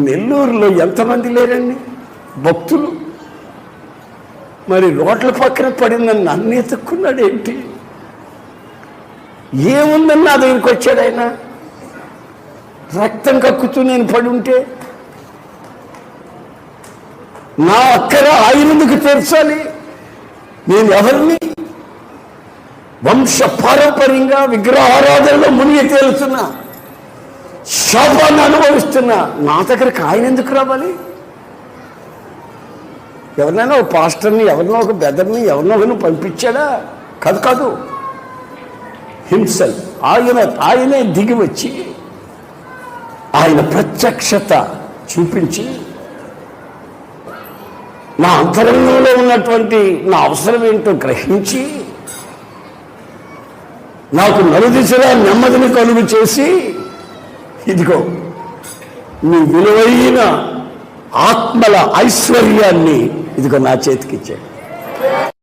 నెల్లూరులో ఎంతమంది లేరండి భక్తులు? మరి రోడ్ల పక్కన పడిందని నన్ను ఎత్తుక్కున్నాడు ఏంటి? ఏముందని నా దగ్గరికి వచ్చాడు ఆయన? రక్తం కక్కుతూ నేను పడి ఉంటే నా అక్కర ఆయనెందుకు తీర్చాలి? నేను ఎవరిని? వంశ పారంపర్యంగా విగ్రహారాధనలో మునిగి తేలుతున్నా, శాపాన్ని అనుభవిస్తున్నా, నా దగ్గరికి ఆయన ఎందుకు రావాలి? ఎవరినైనా ఒక పాస్టర్ని, ఎవరినో ఒక బెదర్ని, ఎవరినో ఒకరిని పంపించాడా? కాదు కాదు, హింసల్ ఆయనే దిగి వచ్చి ఆయన ప్రత్యక్షత చూపించి నా అంతరంగంలో ఉన్నటువంటి నా అవసరం ఏంటో గ్రహించి నాకు నలుదిశలా నెమ్మదిని కలుగు చేసి, ఇదిగో నీ విలువైన ఆత్మల ఐశ్వర్యాన్ని ఇదిగో నా చేతికిచ్చాడు.